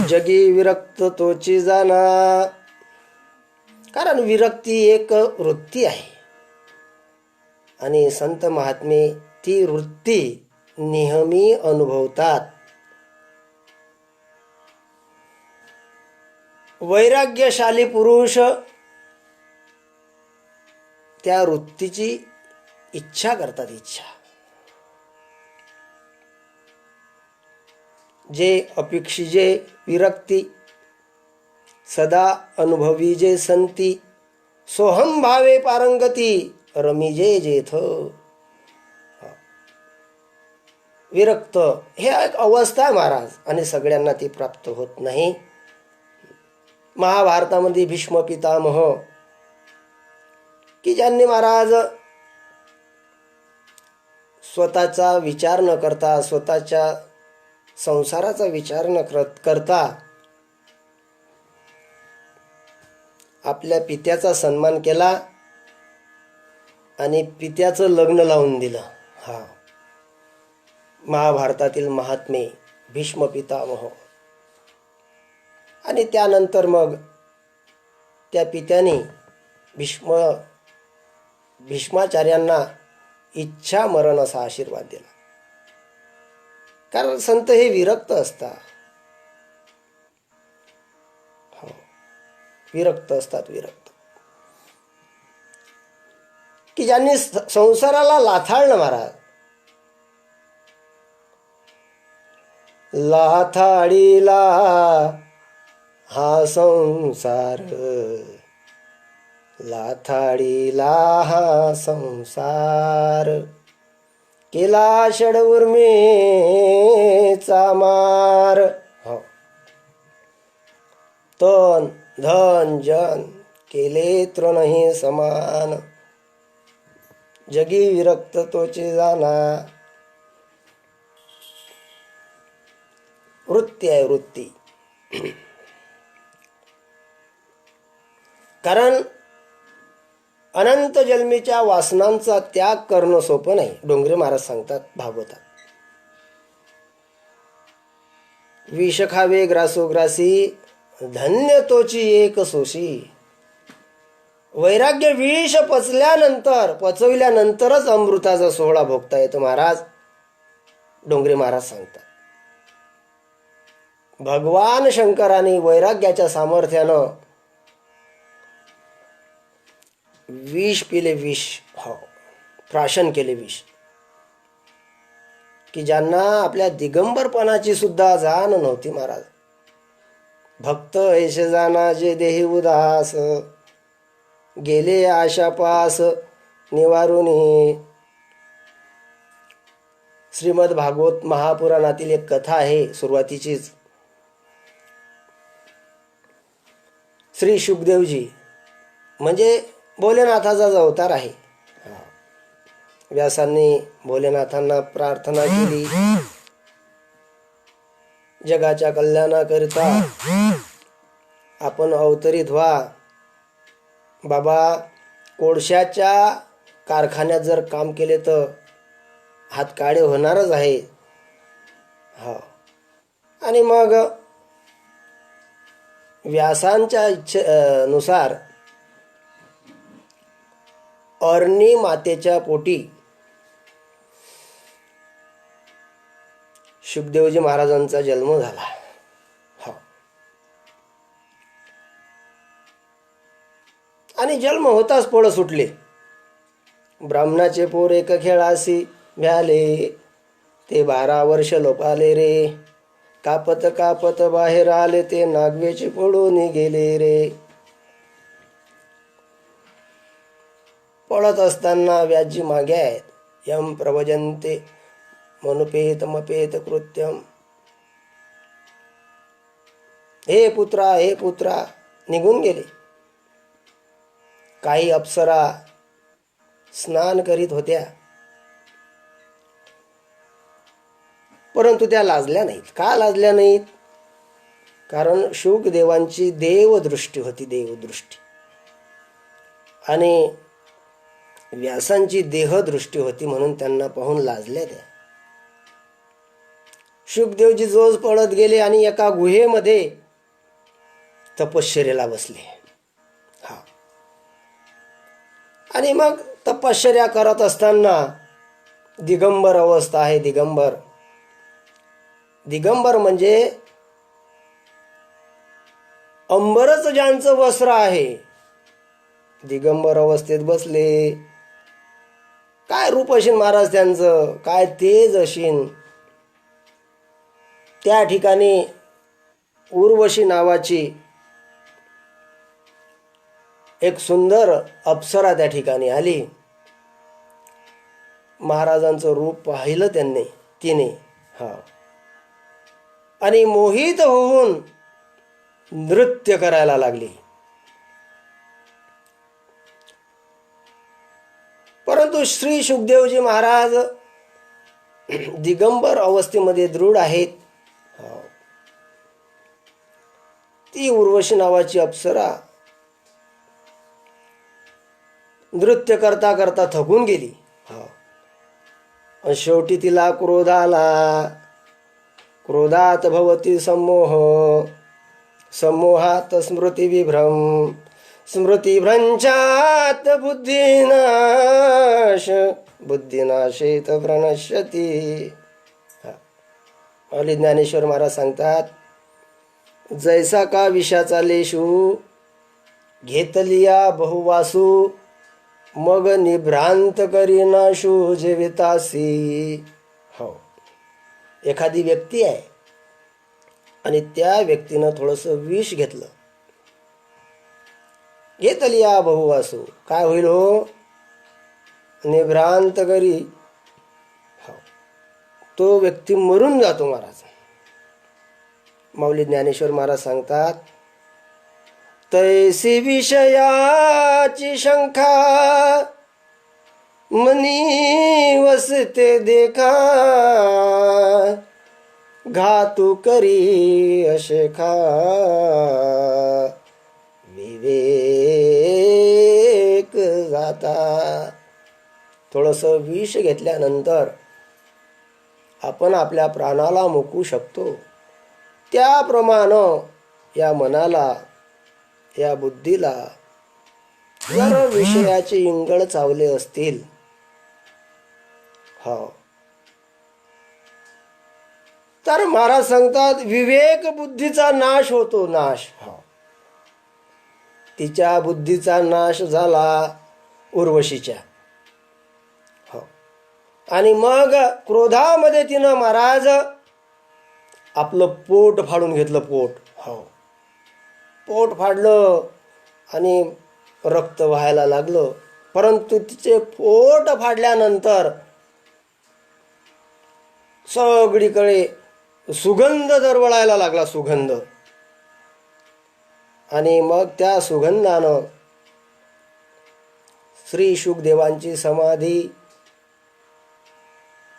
जगी विरक्त तोची जाना. कारण विरक्ती एक वृत्ती आहे आणि संत महात्मे ती वृत्ती नेहमी अनुभवतात. वैराग्यशाली पुरुष त्या वृत्तीची इच्छा करतात. इच्छा जे अपेक्षिजे विरक्ती सदा अनुभवी जे संती, सोहम भावे पारंगती रमिजे जेथ. विरक्त हे एक अवस्था आहे महाराज आणि सगळ्यांना ती प्राप्त होत नाही. महाभारतामध्ये भीष्म पितामह की ज्यांनी महाराज स्वतःचा विचार न करता, स्वतःच्या संसाराचा विचार न करता आपल्या पित्याचा सन्मान केला आणि पित्याचं लग्न लावून दिलं. हा महाभारतातील महात्मे भीष्म पितामह. आणि त्यानंतर मग त्या पित्याने भीष्माचार्यांना इच्छा मरण असा आशीर्वाद दिला. कारण संत हे विरक्त असतात. हो, विरक्त असतात. विरक्त की ज्यांनी संसाराला लाथाळलं महाराज. लाथाळीला हा संसार, लाथाळीला हा संसार, केला षडउर्मीचा मार. हो, तन धन जन केले तृणही समान, जगी विरक्त तोची जाना. वृत्ती आहे वृत्ती. कारण अनंत जन्मीच्या वासनांचा त्याग करणं सोपं नाही. डोंगरे महाराज सांगतात भागवतात. विष खावे ग्रासोग्रासी, धन्य तोची एक सोशी. वैराग्य विष पचविल्यानंतरच अमृताचा सोहळा भोगता येतो महाराज. डोंगरे महाराज सांगतात. भगवान शंकराने वैराग्याच्या सामर्थ्यानं विष पिले. विष, हो, प्राशन केले विष. की ज्यांना आपल्या दिगंबरपणाची सुद्धा जाण नव्हती महाराज. भक्त ऐसे जाना जे देही उदास, गेले आशापास निवारुनी. श्रीमद भागवत महापुराणातील एक कथा आहे सुरुवातीचीच. श्री शुकदेवजी म्हणजे भोलेनाथाचा जो अवतार आहे. व्यासांनी भोलेनाथांना प्रार्थना केली जगाच्या कल्याणाकरिता आपण अवतरित व्हा. बाबा, कोळशाच्या कारखान्यात जर काम केले तर हात काळे होणारच आहे. हा, आणि मग व्यासांच्या इच्छेनुसार अर्णी मातेच्या पोटी शुकदेवजी महाराजांचा जन्म झाला. हा, आणि जन्म होताच पळ सुटले. ब्राह्मणाचे पोर एक खेळासी भ्याले, ते 12 वर्ष लोपाले रे. कापत कापत बाहेर आले, ते नागवेचे पळून गेले रे. पळत असताना व्याजी मागे आहेत. यम प्रवजंते मनुपेत मपेत कृत्यम. हे पुत्रा, हे पुत्रा, निघून गेले. काही अप्सरा स्नान करीत होत्या, परंतु त्या लाजल्या नाहीत. का लाजल्या नाहीत? कारण शुकदेवांची देवदृष्टी होती, देवदृष्टी, आणि व्यासांची देहदृष्टी होती, म्हणून त्यांना पाहून लाजल्या त्या. शुकदेवजी जोज पळत गेले आणि एका गुहेमध्ये तपश्चर्याला बसले. हा, आणि मग तपश्चर्या करत असताना दिगंबर अवस्था आहे. दिगंबर, दिगंबर म्हणजे अंबरच ज्यांचं वस्त्र आहे, दिगंबर अवस्थेत बसले. काय रूप असेल महाराज त्यांचं, काय तेज असेल. त्या ठिकाणी उर्वशी नावाची एक सुंदर अप्सरा त्या ठिकाणी आली. महाराजांचं रूप पाहिलं तिने. हा, आणि मोहित होऊन नृत्य करायला लागली. परंतु श्री शुकदेवजी महाराज दिगंबर अवस्थेमध्ये दृढ आहेत. ती उर्वशी नावाची अप्सरा नृत्य करता करता थकून गेली. शेवटी तिला क्रोध आला. क्रोधात भवती सम्मोह, सम्मोहात स्मृतिविभ्रम, स्मृतिभ्रंशात बुद्धिनाश, बुद्धिनाशेत प्रणश्यती. माऊली ज्ञानेश्वर महाराज सांगतात, जैसा का विषाचा लेशू घेतलिया बहुवासू, मग निभ्रांत करीनाशू जीवितासी. हो, एखादी व्यक्ती आहे आणि त्या व्यक्तीनं थोडंसं विष घेतलं, घेतलिया बहुवासू, काय होईल हो? निभ्रांत करी. हो, तो व्यक्ती मरून जातो महाराज. माऊली ज्ञानेश्वर महाराज सांगतात, तैसी विषयाची शंका मनी वसते देखा, घातू करी अशेखा, विवेक जाता. थोडंसं विष घेतल्यानंतर आपण आपल्या प्राणाला मुकू शकतो. त्याप्रमाणे या मनाला, या बुद्धीला जर विषयाचे इंगळ चावले असतील, हो, तर महाराज सांगतात विवेक बुद्धीचा नाश होतो. नाश, हो, तिच्या बुद्धीचा नाश झाला उर्वशीच्या. हो, आणि मग क्रोधामध्ये तिनं महाराज आपलं पोट फाडून घेतलं. पोट, हो, पोट फाडलं आणि रक्त व्हायला लागलं. परंतु तिचे पोट फाडल्यानंतर सगळीकडे सुगंध दरवळायला लागला, सुगंध. आणि मग त्या सुगंधानं श्री शुकदेवांची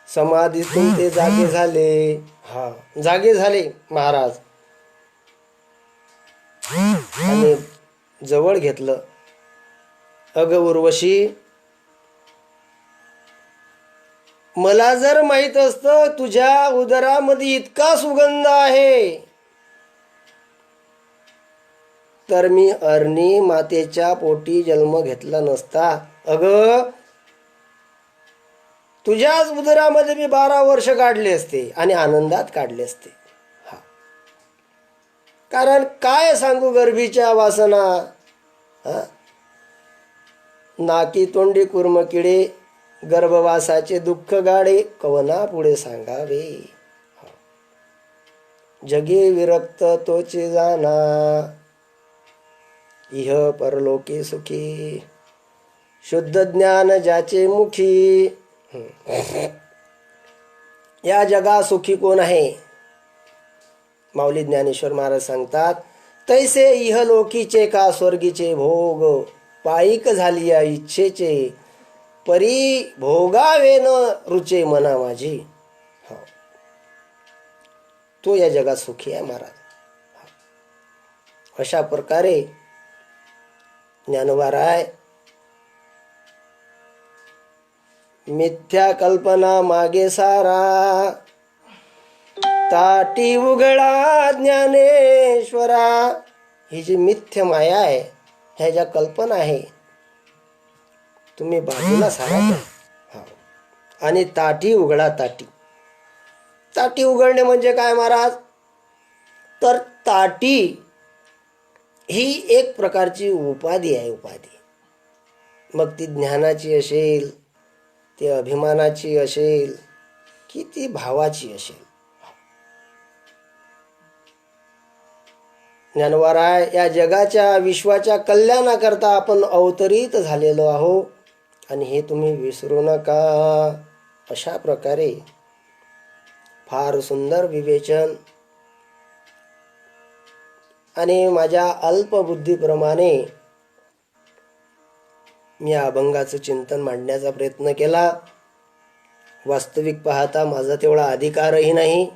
समाधीतून ते जागे झाले. हा, जागे झाले महाराज. आणि जवळ घेतलं. अग उर्वशी, मला जर माहित असतं तुझ्या उदरामध्ये इतका सुगंध आहे, तर मी अरणी मातेच्या पोटी जन्म घेतला नसता. अग, तुझ्याच उदरामध्ये मी 12 वर्ष काढले असते आणि आनंदात काढले असते. हा, कारण काय सांगू गर्भीच्या वासना. हा, नाकी तोंडी कुर्म किडे, गर्भवासाचे दुःख गाडे, कवना पुढे सांगावे. जगे विरक्त तोचे जाना, इह परलोके सुखी, शुद्ध ज्ञान ज्याचे मुखी. या जगा सुखी कोण आहे? माऊली ज्ञानेश्वर महाराज सांगतात, तैसे इहलोकीचे का स्वर्गीचे भोग, पायिक झाली या इच्छेचे, परी भोगावे न रुचे मना माझी. हो, तो या जगात सुखी आहे महाराज. अशा प्रकारे ज्ञानोबा राय मिथ्या कल्पना मागे सारा, ताटी उघडा ज्ञानेश्वरा. ही जी मिथ्य माया आहे, ह्या ज्या कल्पना आहे, तुम्ही बाजूला सारा त्या. आणि ताटी उघडा. ताटी उघडणे म्हणजे काय महाराज? तर ताटी ही एक प्रकारची उपाधी आहे. मग ती ज्ञानाची असेल, ती अभिमानाची असेल, की ती भावाची असेल. ज्ञानोबा राय या जगाच्या विश्वाच्या कल्याणाकरता आपण अवतरित झालेलो आहो, आणि हे तुम्ही विसरू नका. अशा प्रकारे फार सुंदर विवेचन आणि माझ्या अल्पबुद्धीप्रमाणे मी अभंगाचं चिंतन मांडण्याचा प्रयत्न केला. वास्तविक पाहता माझा तेवढा अधिकारही नाही,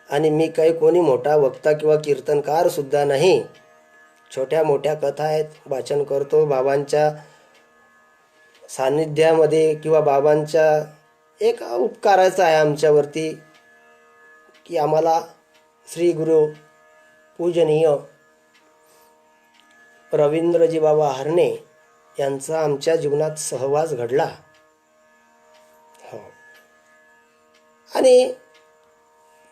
आणि मी काही कोणी मोठा वक्ता किंवा कीर्तनकार सुद्धा नाही. छोट्या मोठ्या कथा आहेत, वाचन करतो. बाबांच्या सान्निध्यामध्ये किंवा बाबांच्या एक उपकाराचा आहे आमच्यावरती, की आम्हाला श्री गुरु पूजनीय रवींद्रजी बाबा हरणे यांचा आमच्या जीवनात सहवास घडला. हो. आणि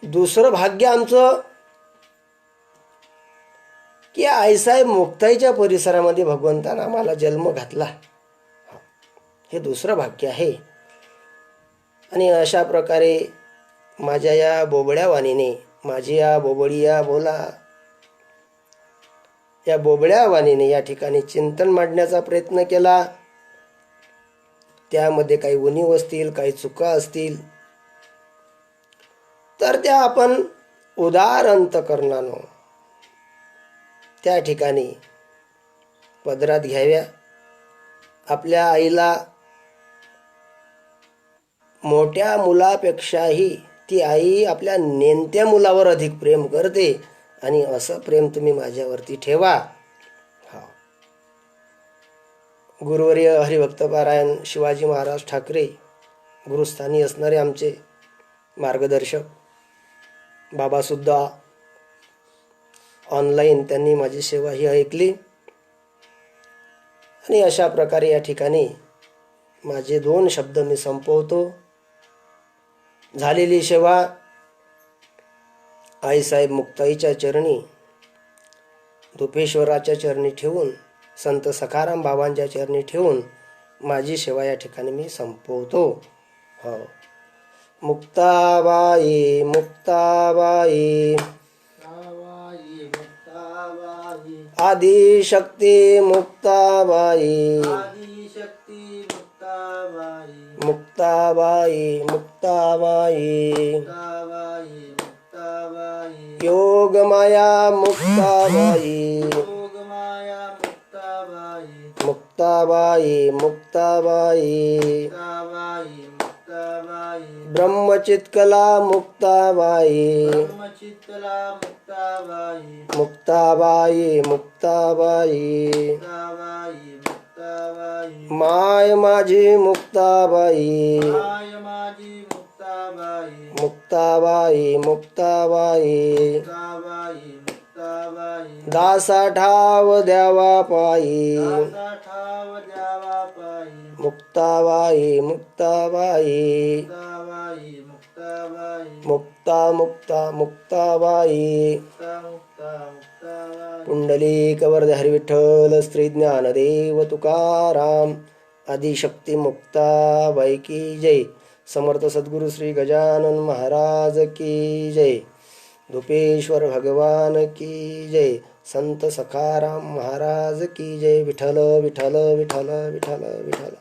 दुसरं भाग्य आमचं की आईसाहेब मुक्ताईच्या परिसरामध्ये भगवंतानं आम्हाला जन्म घातला. हे दुसरं भाग्य आहे. आणि अशा प्रकारे माझ्या या बोबड्या वाणीने, माझी या बोबडिया बोला, या बोबड्या वाणीने या ठिकाणी चिंतन मांडण्याचा प्रयत्न केला. त्यामध्ये काही उणीव असतील, काही चुका असतील, तर त्या आपण उदार अंतकरणानं त्या ठिकाणी पदरात घ्याव्या. आपल्या आईला मोठ्या मुलापेक्षाही ती आई आपल्या नेणत्या मुलावर अधिक प्रेम करते, आणि असं प्रेम तुम्ही माझ्यावरती ठेवा. गुरुवर्य हरिभक्तपारायण शिवाजी महाराज ठाकरे गुरुस्थानी असणारे आमचे मार्गदर्शक बाबासुद्धा ऑनलाईन त्यांनी माझी सेवा ही ऐकली. आणि अशा प्रकारे या ठिकाणी माझे 2 शब्द मी संपवतो. झालेली सेवा आईसाहेब मुक्ताईच्या चरणी, धुपेश्वराच्या चरणी ठेवून, संत सखाराम बाबांच्या चरणी ठेवून माझी सेवा या ठिकाणी मी संपवतो. हो. मुक्ताबाई मुक्ताबाई आदिशक्ती मुक्ताबाई मुक्ताबाई मुक्ताबाई योगमाया मुक्ताबाई मुक्ताबाई मुक्ताबाई ब्रह्मचित्कला मुक्ताबाई मुक्ताबाई मुक्ताबाई माय माझी मुक्ताबाई मुक्ताबाई मुक्ताबाई दासा ठाव द्यावा पायी मुक्ताबाई मुक्ताबाई मुक्ता मुक्ता मुक्ताबाई पुंडलिक वरद हरी विठ्ठल श्री ज्ञानदेव तुकाराम आदिशक्ती मुक्ताबाई की जय. समर्थ सद्गुरु श्री गजानन महाराज की जय. धुपेश्वर भगवान की जय. संत सखाराम महाराज की जय. विठ्ठल विठ्ठल विठ्ठल विठ्ठल विठ्ठल.